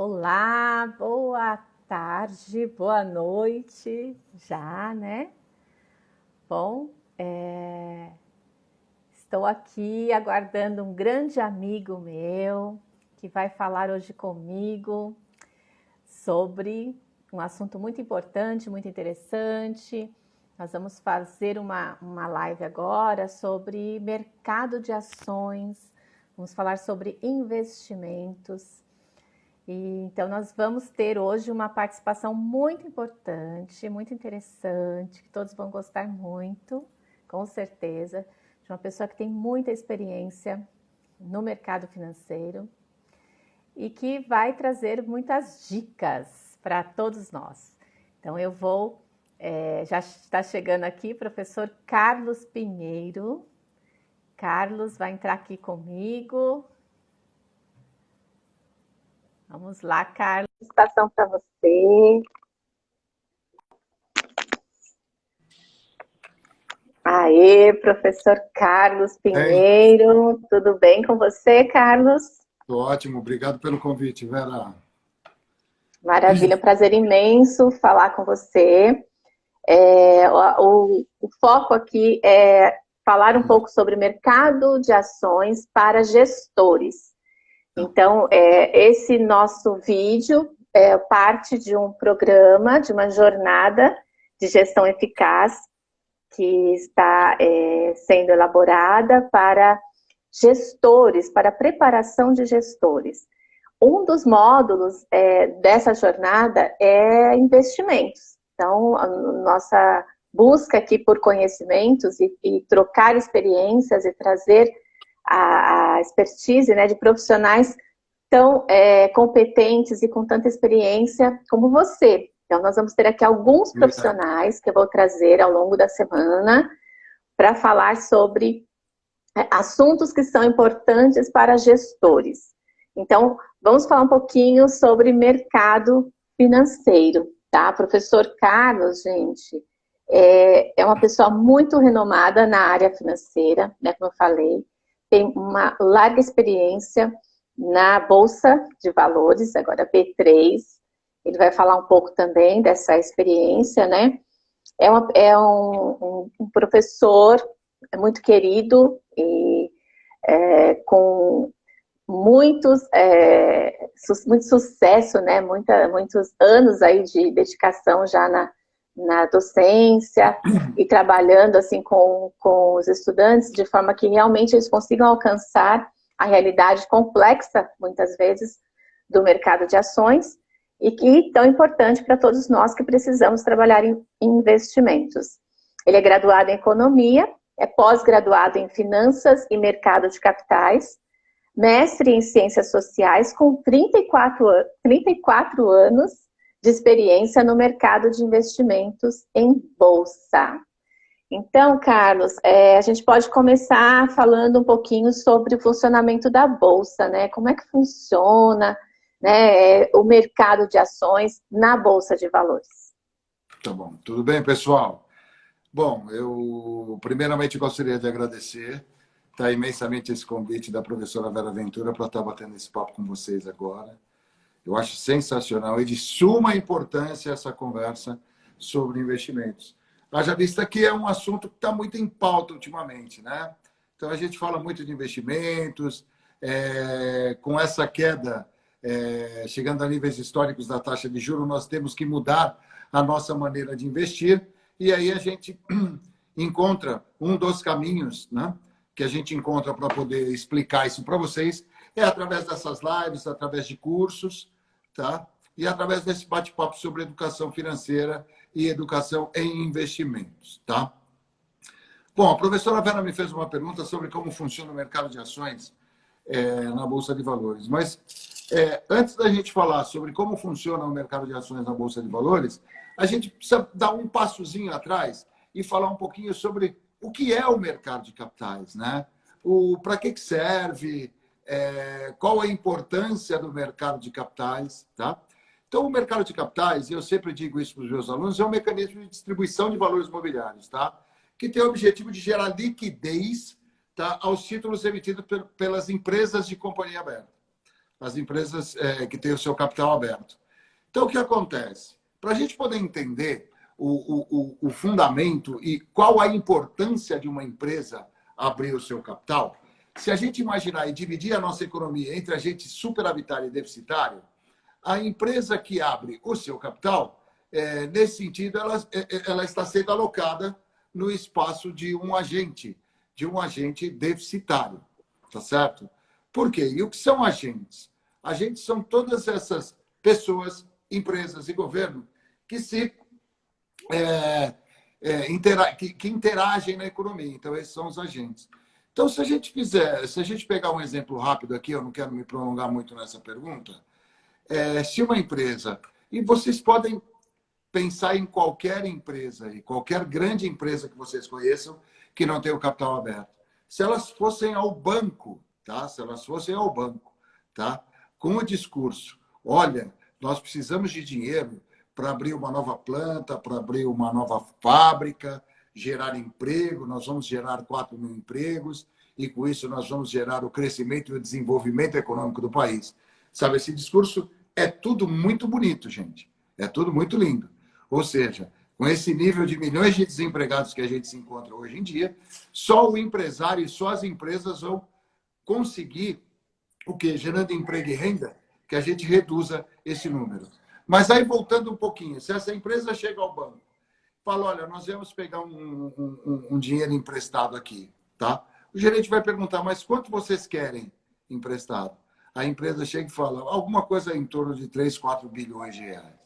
Olá, boa tarde, boa noite, já, né? Bom, estou aqui aguardando um grande amigo meu que vai falar hoje comigo sobre um assunto muito importante, muito interessante. Nós vamos fazer uma live agora sobre mercado de ações, vamos falar sobre investimentos. Então, nós vamos ter hoje uma participação muito importante, muito interessante, que todos vão gostar muito, com certeza, de uma pessoa que tem muita experiência no mercado financeiro e que vai trazer muitas dicas para todos nós. Então, já está chegando aqui, professor Carlos Pinheiro. Carlos vai entrar aqui comigo. Vamos lá, Carlos. Participação para você. Aê, professor Carlos Pinheiro. Tudo bem com você, Carlos? Tô ótimo, obrigado pelo convite, Vera. Maravilha, um prazer imenso falar com você. O foco aqui é falar um pouco sobre mercado de ações para gestores. Então, esse nosso vídeo é parte de um programa, de uma jornada de gestão eficaz que está sendo elaborada para gestores, para preparação de gestores. Um dos módulos dessa jornada é investimentos. Então, a nossa busca aqui por conhecimentos e trocar experiências e trazer a expertise, né, de profissionais tão competentes e com tanta experiência como você. Então, nós vamos ter aqui alguns profissionais que eu vou trazer ao longo da semana para falar sobre assuntos que são importantes para gestores. Então, vamos falar um pouquinho sobre mercado financeiro, tá? Professor Carlos, gente, é uma pessoa muito renomada na área financeira, né, como eu falei, tem uma larga experiência na Bolsa de Valores, agora B3. Ele vai falar um pouco também dessa experiência, né? É um professor muito querido e com muito sucesso, né? Muitos anos aí de dedicação já na docência e trabalhando assim com os estudantes de forma que realmente eles consigam alcançar a realidade complexa, muitas vezes, do mercado de ações e que tão importante para todos nós que precisamos trabalhar em investimentos. Ele é graduado em economia, é pós-graduado em finanças e mercado de capitais, mestre em ciências sociais com 34 anos de experiência no mercado de investimentos em bolsa. Então, Carlos, a gente pode começar falando um pouquinho sobre o funcionamento da bolsa, né? Como é que funciona, né, o mercado de ações na Bolsa de Valores? Tá bom. Tudo bem, pessoal? Bom, eu primeiramente gostaria de agradecer imensamente esse convite da professora Vera Ventura para estar batendo esse papo com vocês agora. Eu acho sensacional e de suma importância essa conversa sobre investimentos. Haja vista que é um assunto que está muito em pauta ultimamente, né? Então, a gente fala muito de investimentos, com essa queda, chegando a níveis históricos da taxa de juros, nós temos que mudar a nossa maneira de investir, e aí a gente encontra um dos caminhos, né, que a gente encontra para poder explicar isso para vocês, é através dessas lives, através de cursos, tá? E através desse bate-papo sobre educação financeira e educação em investimentos, tá? Bom, a professora Vera me fez uma pergunta sobre como funciona o mercado de ações na Bolsa de Valores. Mas antes da gente falar sobre como funciona o mercado de ações na Bolsa de Valores, a gente precisa dar um passozinho atrás e falar um pouquinho sobre o que é o mercado de capitais, né? Para que serve, qual a importância do mercado de capitais, tá? Então, o mercado de capitais, e eu sempre digo isso para os meus alunos, é um mecanismo de distribuição de valores imobiliários, tá? Que tem o objetivo de gerar liquidez, tá, aos títulos emitidos pelas empresas de companhia aberta. as empresas que têm o seu capital aberto. Então, o que acontece? Para a gente poder entender o fundamento e qual a importância de uma empresa abrir o seu capital, se a gente imaginar e dividir a nossa economia entre agente superavitário e deficitário, a empresa que abre o seu capital, nesse sentido, ela está sendo alocada no espaço de um agente deficitário, tá certo? Por quê? E o que são agentes? Agentes são todas essas pessoas, empresas e governo que que interagem na economia. Então, esses são os agentes. Então, se a gente pegar um exemplo rápido aqui, eu não quero me prolongar muito nessa pergunta, se uma empresa, e vocês podem pensar em qualquer empresa, e qualquer grande empresa que vocês conheçam, que não tem o capital aberto. Se elas fossem ao banco, tá? Se elas fossem ao banco, tá? Com o discurso, olha, nós precisamos de dinheiro para abrir uma nova planta, para abrir uma nova fábrica, gerar emprego, nós vamos gerar 4 mil empregos, e com isso nós vamos gerar o crescimento e o desenvolvimento econômico do país. Sabe, esse discurso é tudo muito bonito, gente. É tudo muito lindo. Ou seja, com esse nível de milhões de desempregados que a gente se encontra hoje em dia, só o empresário e só as empresas vão conseguir o quê? Gerando emprego e renda, que a gente reduza esse número. Mas aí, voltando um pouquinho, se essa empresa chega ao banco, fala, olha, nós vamos pegar um dinheiro emprestado aqui, tá? O gerente vai perguntar, mas quanto vocês querem emprestado? A empresa chega e fala, alguma coisa em torno de 3, 4 bilhões de reais.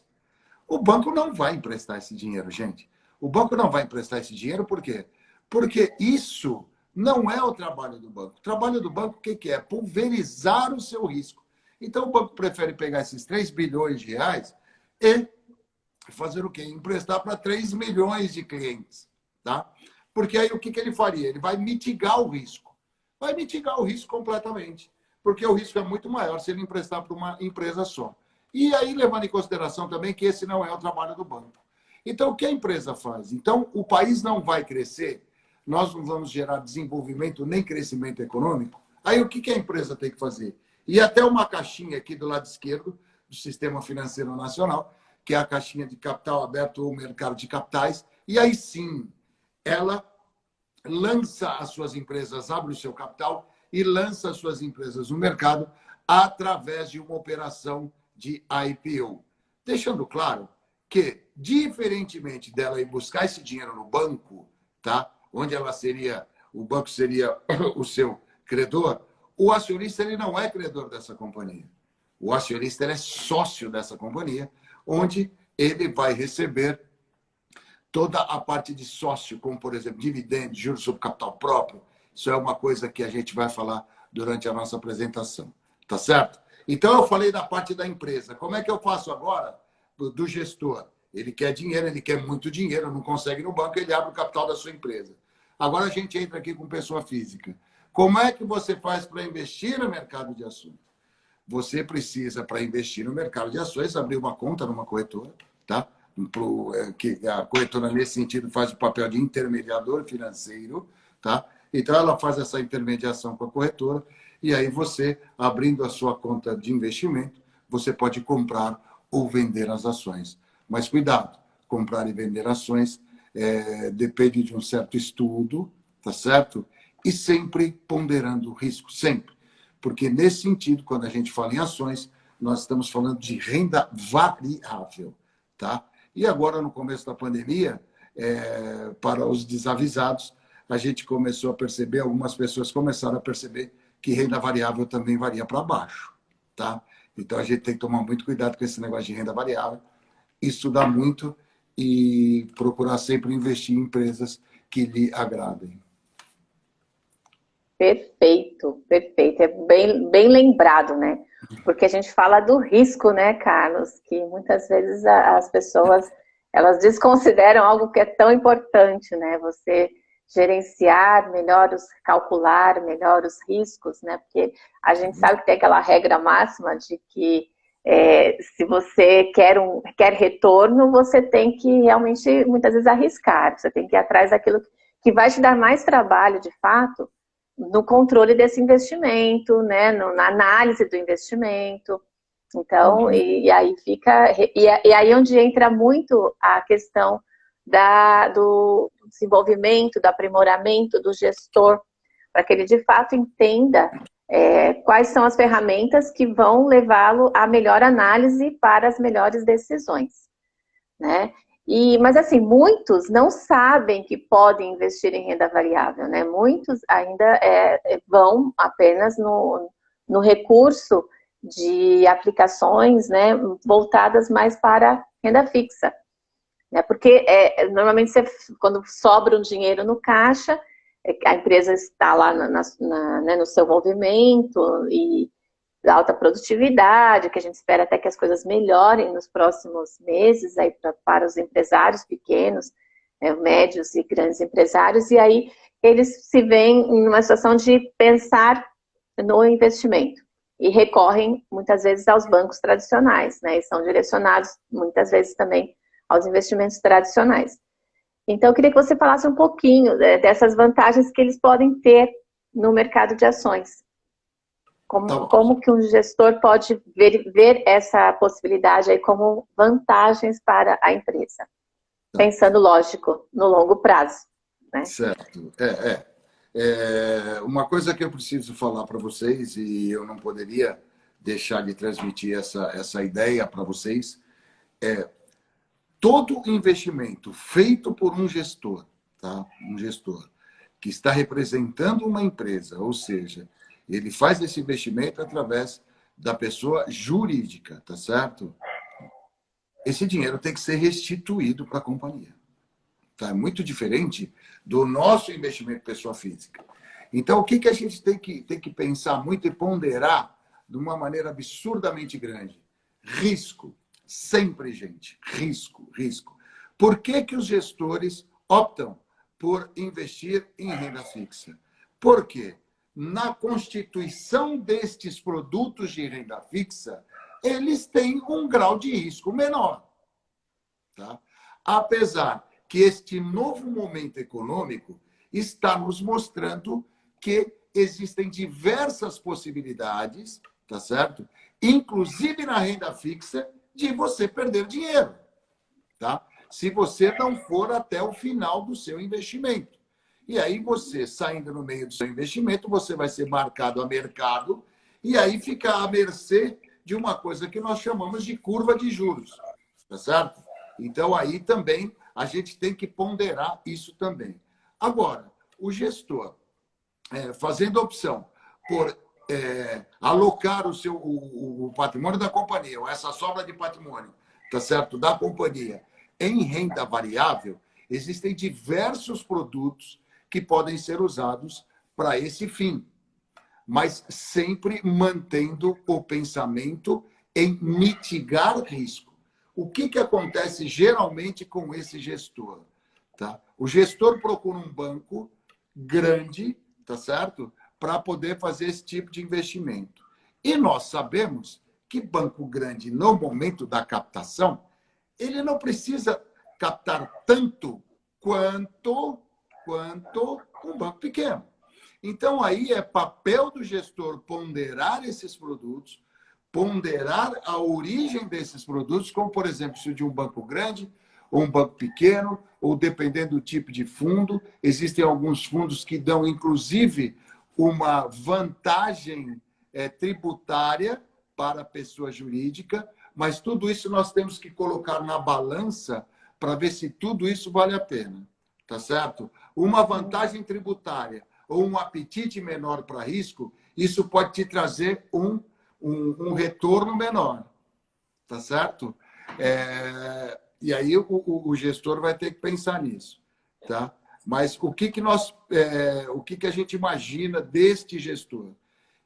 O banco não vai emprestar esse dinheiro, gente. O banco não vai emprestar esse dinheiro, por quê? Porque isso não é o trabalho do banco. O trabalho do banco, o que é? Pulverizar o seu risco. Então, o banco prefere pegar esses 3 bilhões de reais e fazer o quê? Emprestar para 3 milhões de clientes. Tá? Porque aí o que ele faria? Ele vai mitigar o risco. Vai mitigar o risco completamente. Porque o risco é muito maior se ele emprestar para uma empresa só. E aí, levando em consideração também que esse não é o trabalho do banco. Então, o que a empresa faz? Então, o país não vai crescer, nós não vamos gerar desenvolvimento nem crescimento econômico. Aí, o que a empresa tem que fazer? E até uma caixinha aqui do lado esquerdo do Sistema Financeiro Nacional, que é a caixinha de capital aberto ou mercado de capitais, e aí sim, ela lança as suas empresas, abre o seu capital e lança as suas empresas no mercado através de uma operação de IPO. Deixando claro que, diferentemente dela ir buscar esse dinheiro no banco, tá? Onde o banco seria o seu credor, o acionista ele não é credor dessa companhia. O acionista ele é sócio dessa companhia, onde ele vai receber toda a parte de sócio, como, por exemplo, dividendos, juros sobre capital próprio. Isso é uma coisa que a gente vai falar durante a nossa apresentação. Tá certo? Então, eu falei da parte da empresa. Como é que eu faço agora do gestor? Ele quer dinheiro, ele quer muito dinheiro, não consegue no banco, ele abre o capital da sua empresa. Agora a gente entra aqui com pessoa física. Como é que você faz para investir no mercado de ações? Você precisa, para investir no mercado de ações, abrir uma conta numa corretora, tá? Que a corretora, nesse sentido, faz o papel de intermediador financeiro, tá? Então, ela faz essa intermediação com a corretora e aí você, abrindo a sua conta de investimento, você pode comprar ou vender as ações. Mas cuidado, comprar e vender ações depende de um certo estudo, tá certo? E sempre ponderando o risco, sempre. Porque, nesse sentido, quando a gente fala em ações, nós estamos falando de renda variável, tá? E agora, no começo da pandemia, para os desavisados, a gente começou a perceber, algumas pessoas começaram a perceber que renda variável também varia para baixo, tá? Então, a gente tem que tomar muito cuidado com esse negócio de renda variável, estudar muito e procurar sempre investir em empresas que lhe agradem. Perfeito, perfeito. É bem lembrado, né? Porque a gente fala do risco, né, Carlos? Que muitas vezes as pessoas, elas desconsideram algo que é tão importante, né? Você gerenciar melhor, calcular melhor os riscos, né? Porque a gente sabe que tem aquela regra máxima de que se você quer retorno, você tem que realmente, muitas vezes, arriscar. Você tem que ir atrás daquilo que vai te dar mais trabalho, de fato, no controle desse investimento, né, na análise do investimento. Então, e aí fica... E aí onde entra muito a questão do desenvolvimento, do aprimoramento do gestor, para que ele, de fato, entenda quais são as ferramentas que vão levá-lo à melhor análise para as melhores decisões, né? Mas, assim, muitos não sabem que podem investir em renda variável, né? Muitos ainda vão apenas no recurso de aplicações, né, voltadas mais para renda fixa, né? Porque normalmente quando sobra um dinheiro no caixa, a empresa está lá né, no seu movimento e alta produtividade, que a gente espera até que as coisas melhorem nos próximos meses aí para os empresários pequenos, médios e grandes empresários, e aí eles se veem em uma situação de pensar no investimento e recorrem muitas vezes aos bancos tradicionais, né, e são direcionados muitas vezes também aos investimentos tradicionais. Então, eu queria que você falasse um pouquinho dessas vantagens que eles podem ter no mercado de ações. Como que um gestor pode ver essa possibilidade aí como vantagens para a empresa? Pensando, lógico, no longo prazo, né? Certo. Uma coisa que eu preciso falar para vocês, e eu não poderia deixar de transmitir essa ideia para vocês, todo investimento feito por um gestor, tá? Um gestor que está representando uma empresa, ou seja, ele faz esse investimento através da pessoa jurídica, tá certo? Esse dinheiro tem que ser restituído para a companhia. Tá? É muito diferente do nosso investimento pessoa física. Então, o que a gente tem que pensar muito e ponderar de uma maneira absurdamente grande? Risco. Sempre, gente. Risco, risco. Por que os gestores optam por investir em renda fixa? Porque na constituição destes produtos de renda fixa, eles têm um grau de risco menor. Tá? Apesar que este novo momento econômico está nos mostrando que existem diversas possibilidades, tá certo? Inclusive na renda fixa, de você perder dinheiro, tá? Se você não for até o final do seu investimento. E aí você, saindo no meio do seu investimento, você vai ser marcado a mercado e aí fica à mercê de uma coisa que nós chamamos de curva de juros, tá certo? Então aí também a gente tem que ponderar isso também. Agora, o gestor, fazendo a opção por alocar o patrimônio da companhia, ou essa sobra de patrimônio, tá certo, da companhia, em renda variável, existem diversos produtos que podem ser usados para esse fim, mas sempre mantendo o pensamento em mitigar risco. O que acontece geralmente com esse gestor? Tá? O gestor procura um banco grande, tá certo? Para poder fazer esse tipo de investimento. E nós sabemos que banco grande, no momento da captação, ele não precisa captar tanto quanto um banco pequeno. Então, aí é papel do gestor ponderar esses produtos, ponderar a origem desses produtos, como, por exemplo, se de um banco grande ou um banco pequeno, ou dependendo do tipo de fundo. Existem alguns fundos que dão, inclusive, uma vantagem tributária para a pessoa jurídica, mas tudo isso nós temos que colocar na balança para ver se tudo isso vale a pena, tá certo? Uma vantagem tributária ou um apetite menor para risco, isso pode te trazer um retorno menor, tá certo? E aí o gestor vai ter que pensar nisso, tá? Mas o que a gente imagina deste gestor?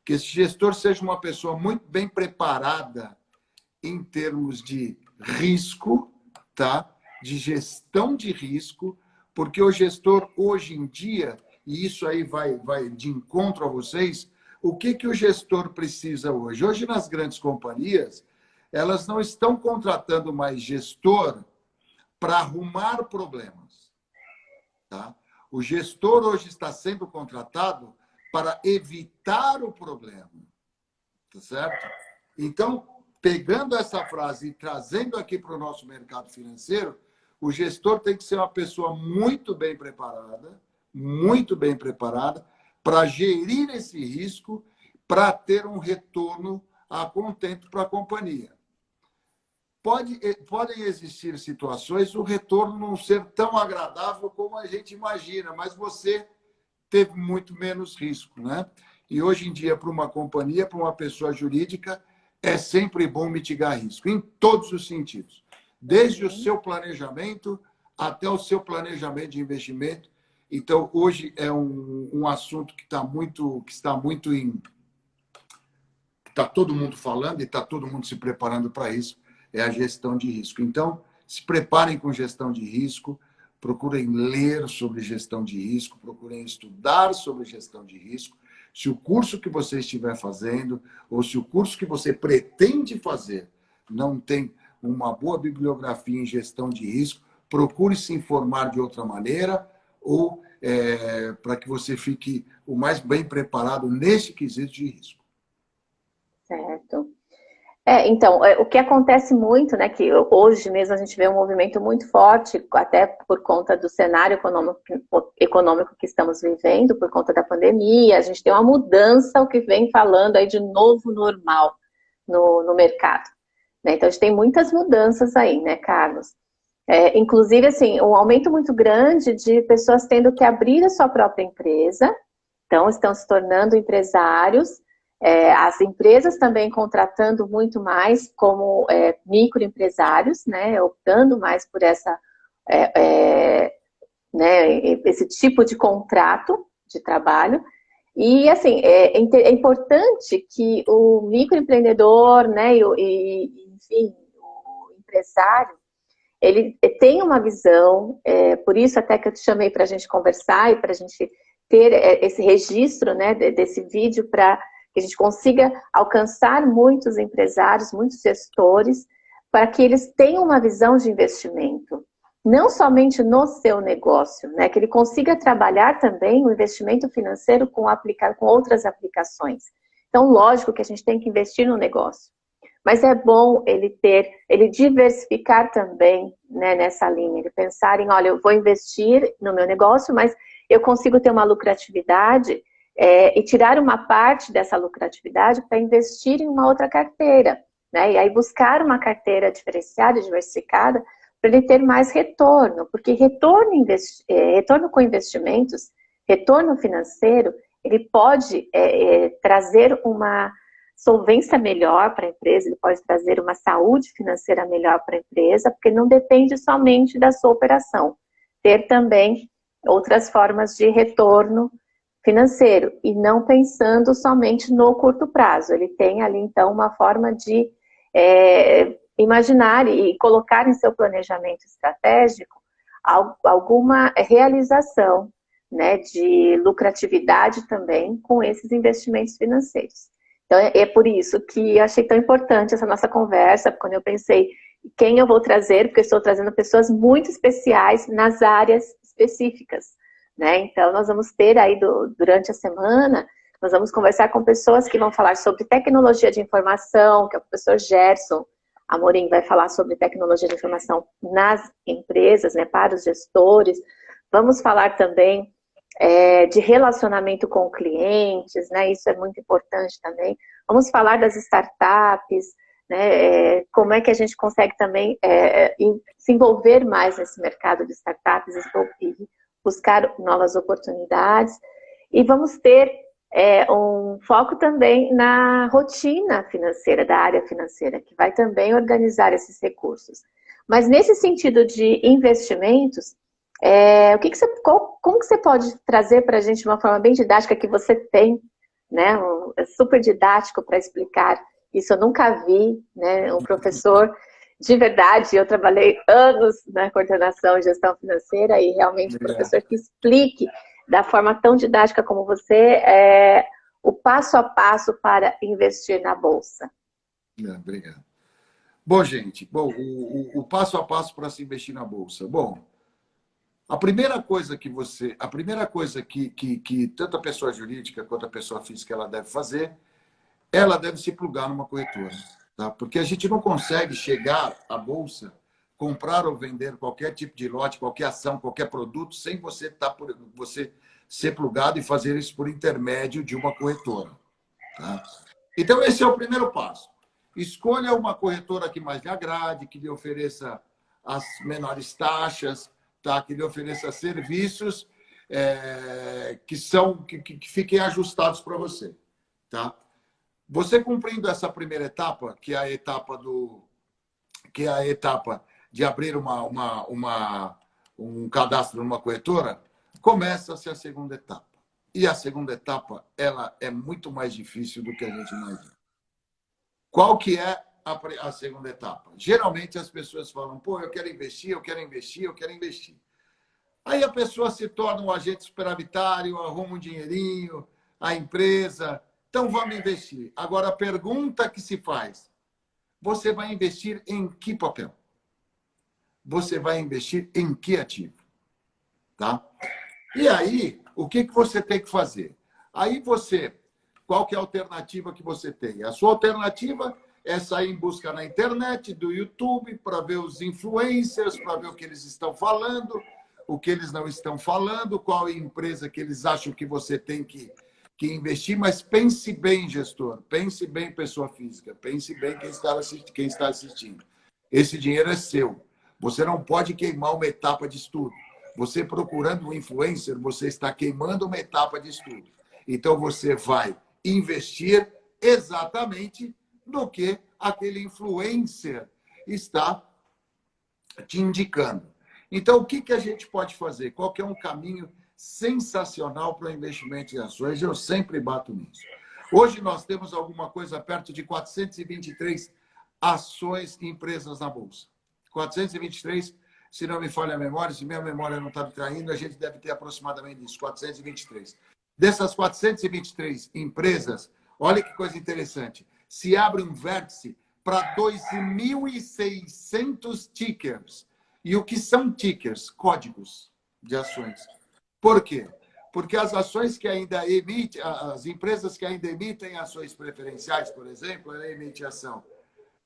Que esse gestor seja uma pessoa muito bem preparada em termos de risco, tá? De gestão de risco, porque o gestor hoje em dia, e isso aí vai de encontro a vocês, o que o gestor precisa hoje? Hoje, nas grandes companhias, elas não estão contratando mais gestor para arrumar problemas. Tá? O gestor hoje está sendo contratado para evitar o problema. Tá certo? Então, pegando essa frase e trazendo aqui para o nosso mercado financeiro, o gestor tem que ser uma pessoa muito bem preparada para gerir esse risco, para ter um retorno a contento para a companhia. Podem existir situações o retorno não ser tão agradável como a gente imagina, mas você teve muito menos risco, né? E hoje em dia, para uma companhia, para uma pessoa jurídica, é sempre bom mitigar risco, em todos os sentidos. Desde o seu planejamento até o seu planejamento de investimento. Então, hoje é um assunto que está muito em... Está todo mundo falando e está todo mundo se preparando para isso, é a gestão de risco. Então, se preparem com gestão de risco, procurem ler sobre gestão de risco, procurem estudar sobre gestão de risco. Se o curso que você estiver fazendo, ou se o curso que você pretende fazer não tem uma boa bibliografia em gestão de risco, procure se informar de outra maneira, ou para que você fique o mais bem preparado nesse quesito de risco. Certo. Então, o que acontece muito, né, que hoje mesmo a gente vê um movimento muito forte, até por conta do cenário econômico que estamos vivendo, por conta da pandemia, a gente tem uma mudança, o que vem falando aí de novo normal no mercado, né? Então, a gente tem muitas mudanças aí, né, Carlos? Inclusive, assim, um aumento muito grande de pessoas tendo que abrir a sua própria empresa, então estão se tornando empresários. As empresas também contratando muito mais como microempresários, né, optando mais por né, esse tipo de contrato de trabalho. E, assim, é importante que o microempreendedor, né, enfim, o empresário, ele tenha uma visão, por isso até que eu te chamei para a gente conversar e para a gente ter esse registro, né, desse vídeo para que a gente consiga alcançar muitos empresários, muitos gestores, para que eles tenham uma visão de investimento, não somente no seu negócio, né? Que ele consiga trabalhar também o investimento financeiro com outras aplicações. Então, lógico que a gente tem que investir no negócio, mas é bom ele diversificar também, né, nessa linha, ele pensar em, olha, eu vou investir no meu negócio, mas eu consigo ter uma lucratividade e tirar uma parte dessa lucratividade para investir em uma outra carteira, né? E aí buscar uma carteira diferenciada, diversificada, para ele ter mais retorno, porque retorno com investimentos, retorno financeiro, ele pode trazer uma solvência melhor para a empresa, ele pode trazer uma saúde financeira melhor para a empresa, porque não depende somente da sua operação. Ter também outras formas de retorno financeiro, e não pensando somente no curto prazo. Ele tem ali, então, uma forma de imaginar e colocar em seu planejamento estratégico alguma realização, né, de lucratividade também com esses investimentos financeiros. Então, é por isso que eu achei tão importante essa nossa conversa, quando eu pensei quem eu vou trazer, porque eu estou trazendo pessoas muito especiais nas áreas específicas, né? Então, nós vamos ter aí, durante a semana, nós vamos conversar com pessoas que vão falar sobre tecnologia de informação, que é o professor Gerson Amorim vai falar sobre tecnologia de informação nas empresas, né, para os gestores. Vamos falar também de relacionamento com clientes, né? Isso é muito importante também. Vamos falar das startups, né? Como é que a gente consegue também se envolver mais nesse mercado de startups e buscar novas oportunidades. E vamos ter um foco também na rotina financeira, da área financeira, que vai também organizar esses recursos. Mas nesse sentido de investimentos, como que você pode trazer para a gente de uma forma bem didática que você tem, né? Super didático para explicar isso. Eu nunca vi, né, um professor de verdade. Eu trabalhei anos na coordenação e gestão financeira e realmente um professor que explique da forma tão didática como você o passo a passo para investir na Bolsa. Obrigado. Bom, gente, o passo a passo para se investir na Bolsa. Bom, A primeira coisa que tanto a pessoa jurídica quanto a pessoa física ela deve fazer, ela deve se plugar numa corretora. Tá? Porque a gente não consegue chegar à bolsa, comprar ou vender qualquer tipo de lote, qualquer ação, qualquer produto, sem você ser plugado e fazer isso por intermédio de uma corretora. Tá? Então, esse é o primeiro passo. Escolha uma corretora que mais lhe agrade, que lhe ofereça as menores taxas, tá? Que lhe ofereça serviços que fiquem ajustados para você. Tá? Você cumprindo essa primeira etapa, que é a etapa de abrir um cadastro numa corretora, começa-se a segunda etapa. E a segunda etapa, ela é muito mais difícil do que a gente imagina. Qual que é a segunda etapa? Geralmente as pessoas falam, pô, eu quero investir, eu quero investir, eu quero investir. Aí a pessoa se torna um agente superavitário, arruma um dinheirinho, a empresa, então vamos investir. Agora a pergunta que se faz, você vai investir em que papel? Você vai investir em que ativo? Tá? E aí, o que você tem que fazer? Aí qual que é a alternativa que você tem? A sua alternativa é sair em busca na internet, do YouTube, para ver os influencers, para ver o que eles estão falando, o que eles não estão falando, qual é a empresa que eles acham que você tem que investir, mas pense bem, gestor, pense bem, pessoa física, pense bem quem está assistindo. Esse dinheiro é seu. Você não pode queimar uma etapa de estudo. Você procurando um influencer, você está queimando uma etapa de estudo. Então, você vai investir exatamente no que aquele influencer está te indicando. Então, o que a gente pode fazer? Qual que é um caminho sensacional para o investimento em ações? Eu sempre bato nisso. Hoje, nós temos alguma coisa perto de 423 ações e empresas na Bolsa. 423, se não me falha a memória, se minha memória não está me traindo, a gente deve ter aproximadamente isso, 423. Dessas 423 empresas, olha que coisa interessante, se abre um vértice para 2.600 tickers. E o que são tickers? Códigos de ações. Por quê? Porque as ações que ainda emitem, as empresas que ainda emitem ações preferenciais, por exemplo, ela emite ação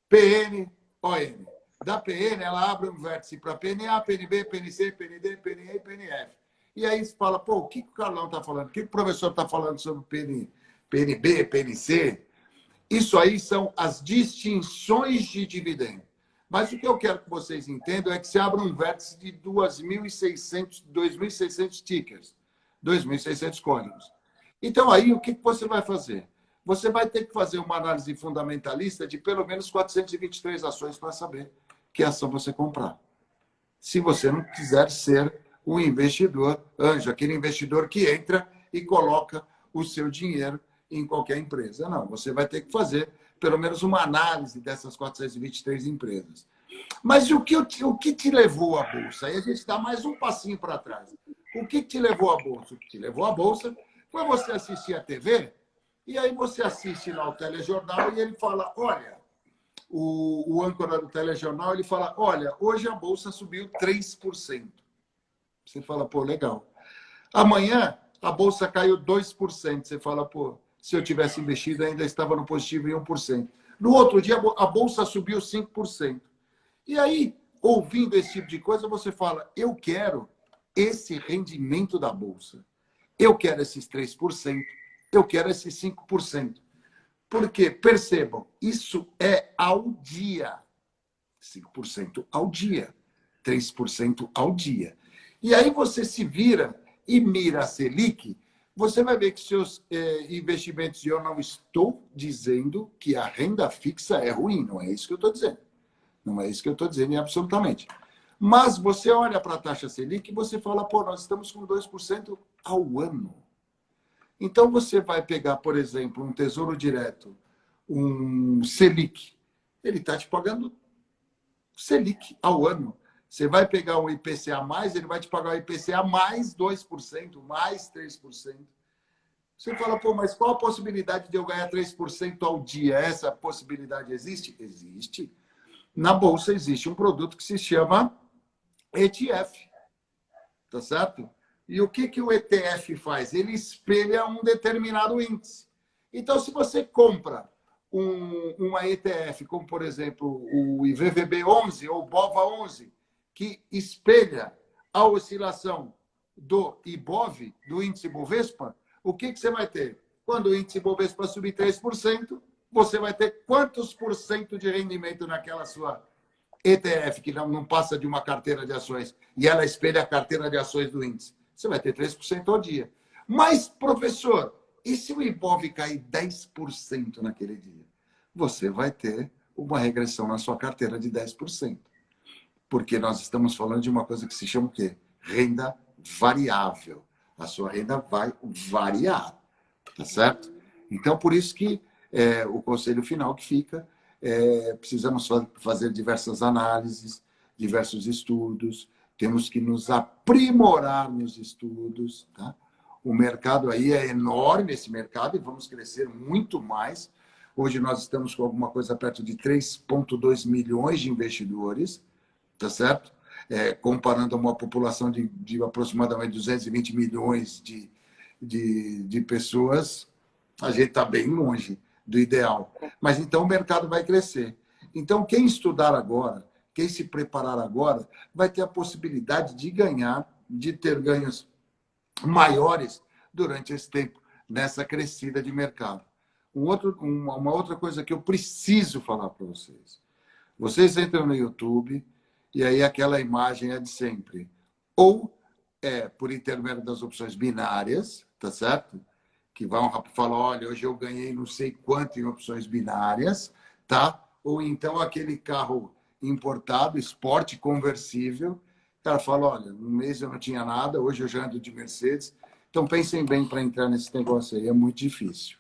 PN, ON. Da PN, ela abre um vértice para PNA, PNB, PNC, PND, PNE e PNF. E aí você fala, pô, o que o Carlão está falando? O que o professor está falando sobre PNB, PNC? Isso aí são as distinções de dividendo. Mas o que eu quero que vocês entendam é que se abre um vértice de 2.600 tickers, 2.600 códigos. Então, aí, o que você vai fazer? Você vai ter que fazer uma análise fundamentalista de pelo menos 423 ações para saber que ação você comprar. Se você não quiser ser um investidor anjo, aquele investidor que entra e coloca o seu dinheiro em qualquer empresa. Não, você vai ter que fazer pelo menos uma análise dessas 423 empresas. Mas o que te levou à Bolsa? Aí a gente dá mais um passinho para trás. O que te levou à Bolsa? O que te levou à Bolsa foi você assistir a TV, e aí você assiste lá o telejornal e ele fala, olha, o âncora do telejornal, ele fala, olha, hoje a Bolsa subiu 3%. Você fala, pô, legal. Amanhã a Bolsa caiu 2%. Você fala, pô, se eu tivesse investido ainda estava no positivo em 1%. No outro dia a Bolsa subiu 5%. E aí, ouvindo esse tipo de coisa, você fala, eu quero esse rendimento da Bolsa. Eu quero esses 3%. Eu quero esses 5%. Porque, percebam, isso é ao dia. 5% ao dia. 3% ao dia. E aí você se vira e mira a Selic, você vai ver que seus investimentos, e eu não estou dizendo que a renda fixa é ruim, não é isso que eu estou dizendo. Não é isso que eu estou dizendo, absolutamente. Mas você olha para a taxa Selic e você fala, pô, nós estamos com 2% ao ano. Então, você vai pegar, por exemplo, um Tesouro Direto, um Selic, ele está te pagando Selic ao ano. Você vai pegar um IPCA+, ele vai te pagar o IPCA mais 2%, mais 3%. Você fala, pô, mas qual a possibilidade de eu ganhar 3% ao dia? Essa possibilidade existe? Existe. Na Bolsa existe um produto que se chama ETF. tá certo? E o que o ETF faz? Ele espelha um determinado índice. Então, se você compra uma ETF, como, por exemplo, o IVVB11 ou o BOVA11, que espelha a oscilação do IBOV, do índice Bovespa, o que você vai ter? Quando o índice Bovespa subir 3%, você vai ter quantos por cento de rendimento naquela sua ETF, que não passa de uma carteira de ações, e ela espelha a carteira de ações do índice? Você vai ter 3% ao dia. Mas, professor, e se o IBOV cair 10% naquele dia? Você vai ter uma regressão na sua carteira de 10%. Porque nós estamos falando de uma coisa que se chama o quê? Renda variável. A sua renda vai variar, tá certo? Então, por isso que o conselho final que fica, precisamos fazer diversas análises, diversos estudos, temos que nos aprimorar nos estudos, tá? O mercado aí é enorme, esse mercado, e vamos crescer muito mais. Hoje nós estamos com alguma coisa perto de 3,2 milhões de investidores, tá certo? Comparando a uma população de aproximadamente 220 milhões de pessoas, a gente está bem longe do ideal. Mas então o mercado vai crescer. Então, quem estudar agora, quem se preparar agora, vai ter a possibilidade de ganhar, de ter ganhos maiores durante esse tempo, nessa crescida de mercado. Uma outra coisa que eu preciso falar para vocês. Vocês entram no YouTube e aí aquela imagem é de sempre. Ou por intermédio das opções binárias, tá certo? Que vão falar, olha, hoje eu ganhei não sei quanto em opções binárias, tá? Ou então aquele carro importado, esporte conversível, o cara fala, olha, no mês eu não tinha nada, hoje eu já ando de Mercedes. Então pensem bem para entrar nesse negócio aí, é muito difícil.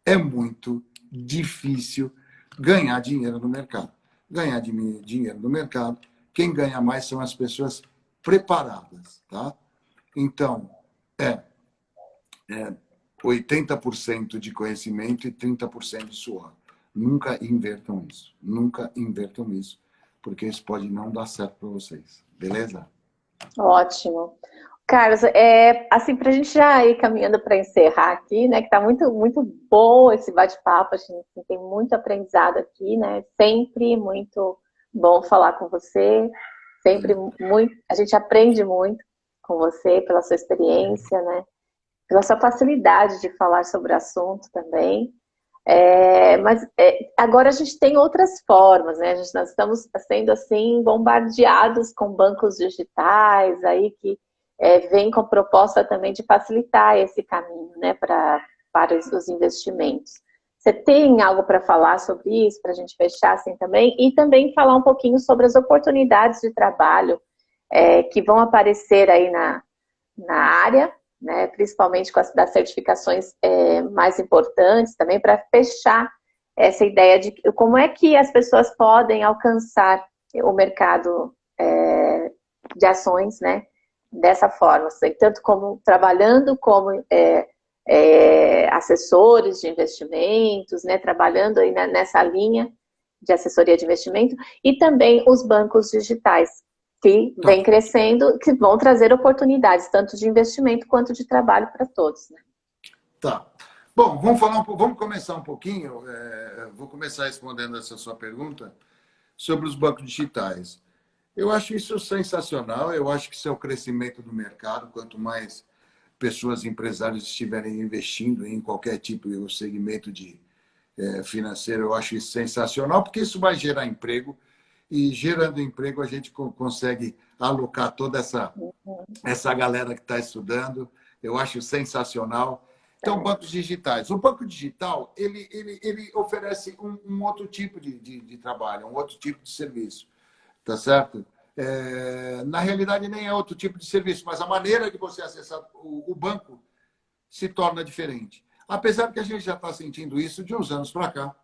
É muito difícil ganhar dinheiro no mercado. Ganhar dinheiro no mercado, quem ganha mais são as pessoas preparadas, tá? Então, 80% de conhecimento e 30% de suor. Nunca invertam isso. Nunca invertam isso, porque isso pode não dar certo para vocês. Beleza? Ótimo. Carlos, assim, para a gente já ir caminhando para encerrar aqui, né, que está muito, muito bom esse bate-papo, a gente tem muito aprendizado aqui, né, sempre muito bom falar com você, sempre muito, a gente aprende muito com você, pela sua experiência, né, pela sua facilidade de falar sobre o assunto também. Mas agora a gente tem outras formas, né? Nós estamos sendo assim bombardeados com bancos digitais aí que vem com proposta também de facilitar esse caminho, né, para os investimentos. Você tem algo para falar sobre isso, para a gente fechar assim também? E também falar um pouquinho sobre as oportunidades de trabalho que vão aparecer aí na área, né, principalmente com as das certificações mais importantes também, para fechar essa ideia de como é que as pessoas podem alcançar o mercado de ações, né, dessa forma, assim, tanto como trabalhando como assessores de investimentos, né, trabalhando aí nessa linha de assessoria de investimento, e também os bancos digitais, que vem crescendo, que vão trazer oportunidades, tanto de investimento quanto de trabalho para todos. Né? Tá. Bom, vamos começar um pouquinho, vou começar respondendo essa sua pergunta sobre os bancos digitais. Eu acho isso sensacional, eu acho que isso é o crescimento do mercado, quanto mais pessoas, empresários estiverem investindo em qualquer tipo de segmento financeiro, eu acho isso sensacional, porque isso vai gerar emprego, e gerando emprego a gente consegue alocar toda essa galera que está estudando. Eu acho sensacional. Então, bancos digitais. O banco digital, ele oferece um outro tipo de trabalho, um outro tipo de serviço. Tá certo? Na realidade, nem é outro tipo de serviço, mas a maneira de você acessar o banco se torna diferente. Apesar que a gente já está sentindo isso de uns anos para cá.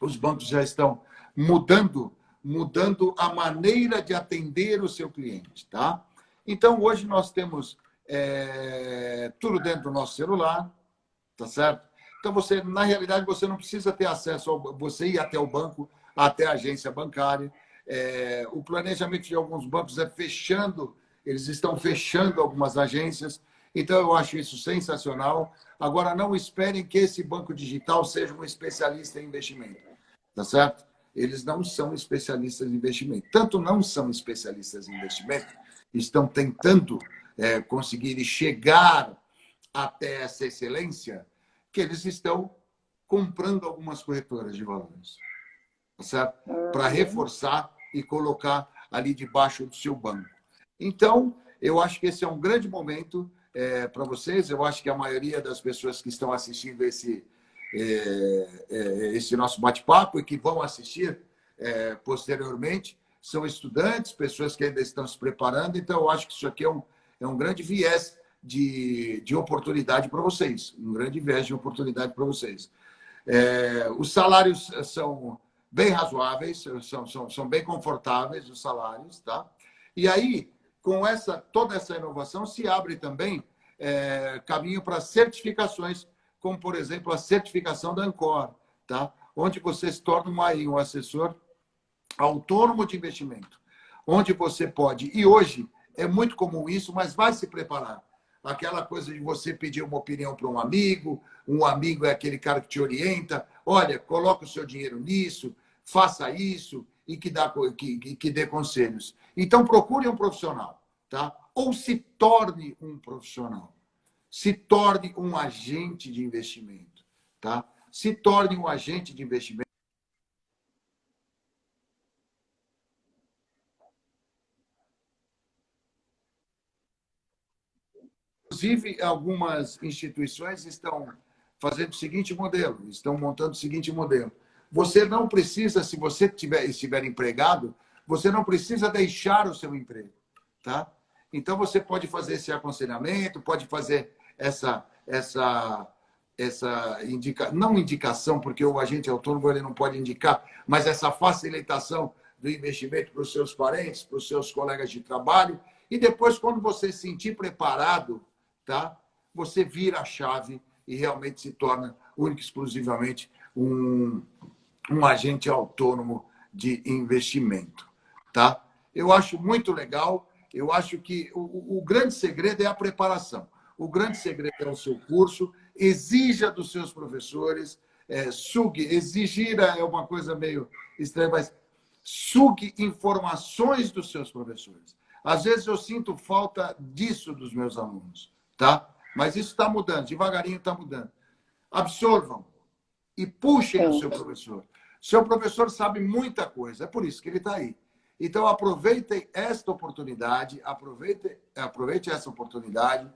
Os bancos já estão mudando a maneira de atender o seu cliente, tá? Então, hoje nós temos tudo dentro do nosso celular, tá certo? Então, na realidade, você não precisa ter acesso, você ir até o banco, até a agência bancária. O planejamento de alguns bancos é fechando eles estão fechando algumas agências. Então, eu acho isso sensacional. Agora, não esperem que esse banco digital seja um especialista em investimento, tá certo? Eles não são especialistas em investimento. Tanto não são especialistas em investimento, estão tentando conseguir chegar até essa excelência, que eles estão comprando algumas corretoras de valores, tá certo? Para reforçar e colocar ali debaixo do seu banco. Então, eu acho que esse é um grande momento para vocês. Eu acho que a maioria das pessoas que estão assistindo esse nosso bate-papo e que vão assistir posteriormente são estudantes, pessoas que ainda estão se preparando. Então, eu acho que isso aqui é um grande viés de oportunidade para vocês. Um grande viés de oportunidade para vocês. Os salários são bem razoáveis, são bem confortáveis os salários, tá? E aí, com toda essa inovação, se abre também caminho para certificações, como, por exemplo, a certificação da Ancor, tá? Onde você se torna um assessor autônomo de investimento, onde você pode, e hoje é muito comum isso, mas vai se preparar. Aquela coisa de você pedir uma opinião para um amigo é aquele cara que te orienta, olha, coloca o seu dinheiro nisso, faça isso, e que dê conselhos. Então, procure um profissional, tá? Ou se torne um profissional. Se torne um agente de investimento, tá? Se torne um agente de investimento. Inclusive, algumas instituições estão fazendo o seguinte modelo, estão montando o seguinte modelo. Você não precisa, se você estiver empregado, você não precisa deixar o seu emprego, tá? Então, você pode fazer esse aconselhamento, pode fazer não indicação, porque o agente autônomo ele não pode indicar, mas essa facilitação do investimento para os seus parentes, para os seus colegas de trabalho, e depois, quando você se sentir preparado, tá? Você vira a chave e realmente se torna único e exclusivamente um agente autônomo de investimento, tá? Eu acho muito legal. Eu acho que o grande segredo é a preparação. O grande segredo é o seu curso. Exija dos seus professores. Exigir é uma coisa meio estranha, mas sugue informações dos seus professores. Às vezes eu sinto falta disso dos meus alunos, tá? Mas isso está mudando, devagarinho está mudando. Absorvam e puxem o seu professor. Seu professor sabe muita coisa, é por isso que ele está aí. Então, aproveitem esta oportunidade, aproveite essa oportunidade.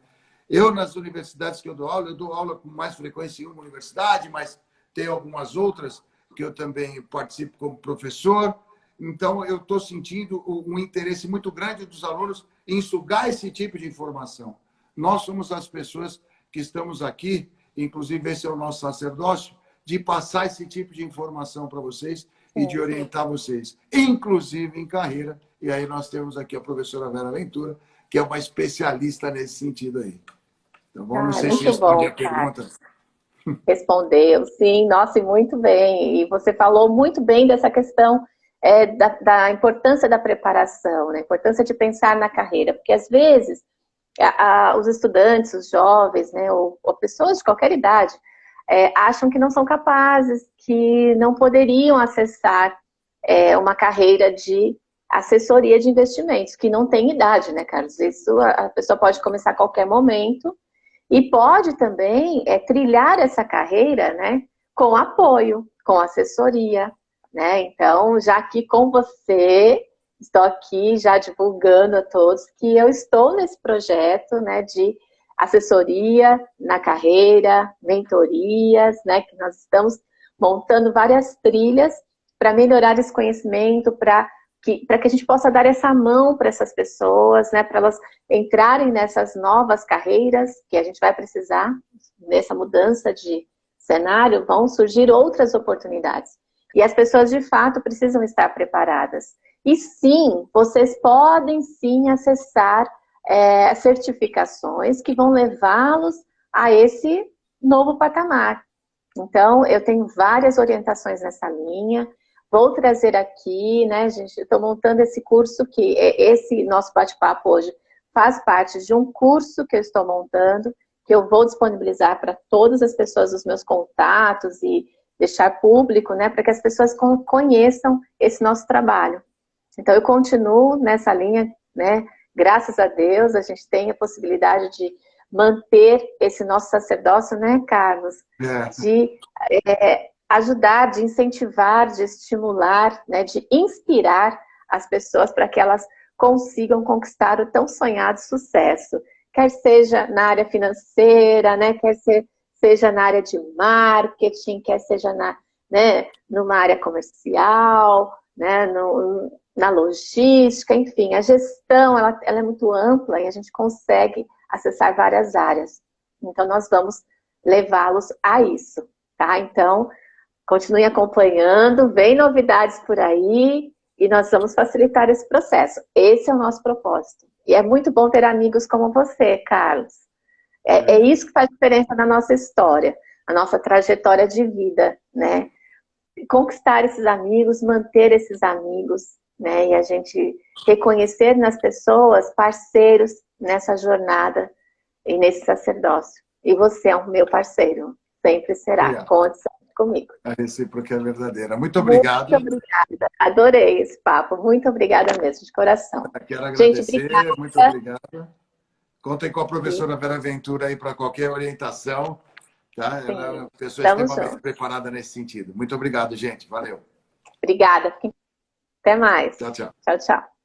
Eu, nas universidades que eu dou aula com mais frequência em uma universidade, mas tem algumas outras que eu também participo como professor. Então, eu estou sentindo um interesse muito grande dos alunos em sugar esse tipo de informação. Nós somos as pessoas que estamos aqui, inclusive esse é o nosso sacerdócio, de passar esse tipo de informação para vocês e de orientar vocês, inclusive em carreira. E aí nós temos aqui a professora Vera Ventura, que é uma especialista nesse sentido aí. Então, não sei se respondi a pergunta. Respondeu, sim, nossa, e muito bem. E você falou muito bem dessa questão da importância da preparação, né? A importância de pensar na carreira, porque às vezes os estudantes, os jovens, né, ou pessoas de qualquer idade, acham que não são capazes, que não poderiam acessar uma carreira de assessoria de investimentos, que não tem idade, né, Carlos? Isso a pessoa pode começar a qualquer momento e pode também trilhar essa carreira, né, com apoio, com assessoria, né? Então, já aqui com você, estou aqui já divulgando a todos que eu estou nesse projeto, né, de assessoria na carreira, mentorias, né, que nós estamos montando várias trilhas para melhorar esse conhecimento, para que a gente possa dar essa mão para essas pessoas, né, para elas entrarem nessas novas carreiras que a gente vai precisar, nessa mudança de cenário, vão surgir outras oportunidades. E as pessoas, de fato, precisam estar preparadas. E sim, vocês podem sim acessar certificações que vão levá-los a esse novo patamar. Então, eu tenho várias orientações nessa linha. Vou trazer aqui, né, gente, estou montando esse curso que esse nosso bate-papo hoje faz parte de um curso que eu estou montando, que eu vou disponibilizar para todas as pessoas dos meus contatos e deixar público, né, para que as pessoas conheçam esse nosso trabalho. Então, eu continuo nessa linha, né, graças a Deus, a gente tem a possibilidade de manter esse nosso sacerdócio, né, Carlos? De ajudar, de incentivar, de estimular, né, de inspirar as pessoas para que elas consigam conquistar o tão sonhado sucesso. Quer seja na área financeira, né, seja na área de marketing, quer seja numa área comercial, né, na logística, enfim, a gestão ela é muito ampla e a gente consegue acessar várias áreas. Então, nós vamos levá-los a isso, tá? Então, continue acompanhando, vem novidades por aí e nós vamos facilitar esse processo. Esse é o nosso propósito. E é muito bom ter amigos como você, Carlos. É isso que faz diferença na nossa história, na nossa trajetória de vida, né? Conquistar esses amigos, manter esses amigos, né? E a gente reconhecer nas pessoas parceiros nessa jornada e nesse sacerdócio. E você é um meu parceiro, sempre será. Obrigado. Conte sempre comigo. A recíproca é verdadeira. Muito obrigado. Muito obrigada. Adorei esse papo. Muito obrigada mesmo, de coração. Quero agradecer. Gente, obrigada. Muito obrigado. Contem com a professora Vera Ventura aí para qualquer orientação. Tá? Ela é uma pessoa extremamente preparada nesse sentido. Muito obrigado, gente. Valeu. Obrigada. Até mais. Tchau, tchau. Tchau, tchau.